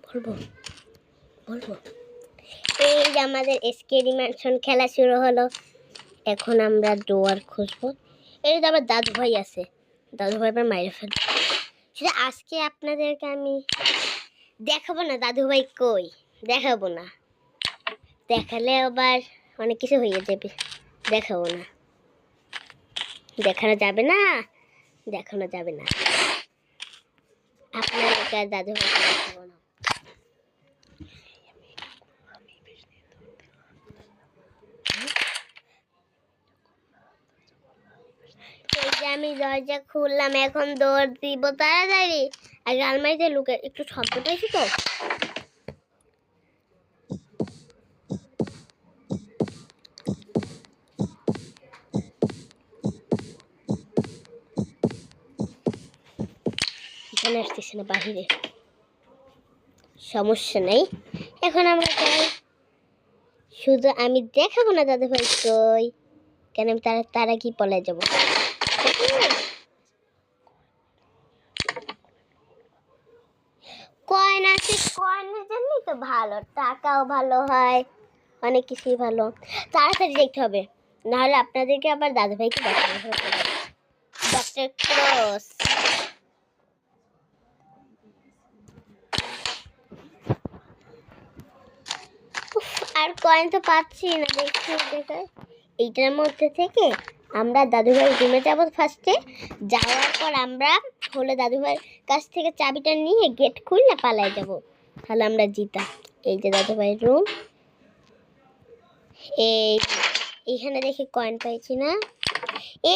বলবো বলবো এই যে আমাদের স্কেরি ম্যানশন খেলা শুরু হলো। এখন আমরা ডোয়ার খুঁজবো। এই যে আমার দাদু ভাই আছে, দাদু ভাই আবার মাইরে ফেলবে। সেটা আজকে আপনাদেরকে আমি দেখাবো না, দাদু ভাই কই দেখাবো না, দেখালে আবার অনেক কিছু হয়ে যাবে। দেখাবো না, দেখানো যাবে না, দেখানো যাবে না আপনাদেরকে আর দাদু ভাইকে দেখাবো না। এই যে আমি দরজা খুললাম, এখন দৌড় দিব তাড়াতাড়ি। আগে আলমারিতে লুকে একটু শব্দ পাইছি তো। এখানে আসতেছে না, বাহিরে, সমস্যা নেই। এখন আমরা যাই, শুধু আমি দেখাবো না দাদু ভাই কই, কেন আমি তারা কি পলাই যাবো। কয়েন আছে, কয়েনের জন্যই তো ভালো, টাকাও ভালো হয়, অনেক কিছুই ভালো। তাড়াতাড়ি দেখতে হবে, নাহলে আপনাদেরকে আবার দাদু ভাইকে দেখানো হবে। ডক্টর ক্রস, আর কয়েন তো পাচ্ছি না, দেখছি দেখায়। এইটার মধ্যে থেকে আমরা দাদু ভাই রুমে যাবো ফার্স্টে। যাওয়ার পর আমরা হলো দাদু ভাইয়ের কাছ থেকে চাবিটা নিয়ে গেট খুললে পালায় যাব, তাহলে আমরা জিতা। এই যে দাদু ভাইয়ের রুম, এইখানে দেখি কয়েন পাইছি না,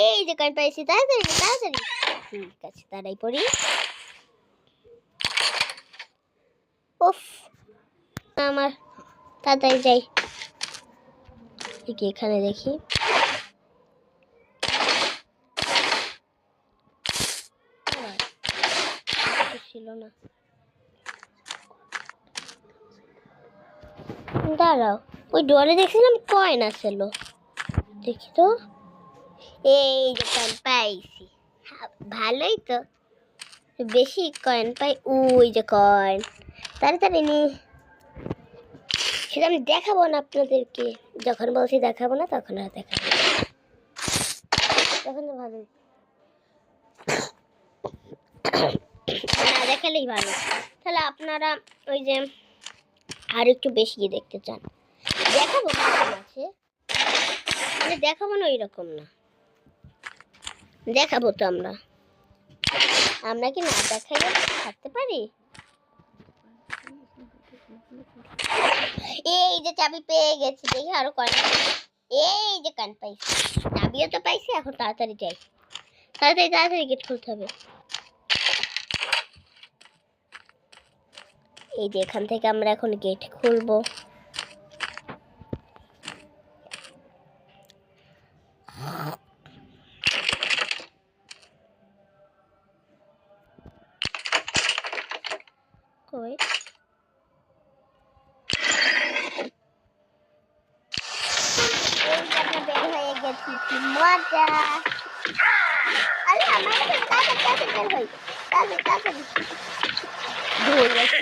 এই যে কয়েন পাইছি, তাড়াতাড়ি তাড়াতাড়ি। ঠিক আছে, তাড়াই পড়ি। উফ, আমার তাড়াতাড়ি যাই। এখানে দেখি, ছিল না, দাঁড়াও, ওই ডোরে দেখছিলাম কয়েন আসলো, দেখি তো। এই যে কয়েন পাইছি, ভালোই তো, বেশি কয়েন পাই। ওই যে কয়েন, তাড়াতাড়ি নি। সেটা আমি দেখাবো না আপনাদেরকে, যখন বলছি দেখাবো না তখন আর দেখাবো না, তখন তো ভালোই না দেখালেই ভালো। তাহলে আপনারা ওই যে আর একটু বেশি দেখতে চান, দেখাবো আছে, মানে দেখাবো না ওইরকম না, দেখাবো তো। আমরা কি না দেখাইলে থাকতে পারি। এই যে চাবি পেয়ে গেছি, দেখি আরো কয়েন। এই যে কান পাইছি, চাবিও তো পাইছি। এখন তাড়াতাড়ি যাই, তাড়াতাড়ি তাড়াতাড়ি গেট খুলতে হবে। এই যে এখান থেকে আমরা এখন গেট খুলবো। কই বের হয়ে গেছি, কি মজা। আরে আমার তাড়াতাড়ি বের হই, তাড়াতাড়ি তাড়াতাড়ি ধরে গেছি।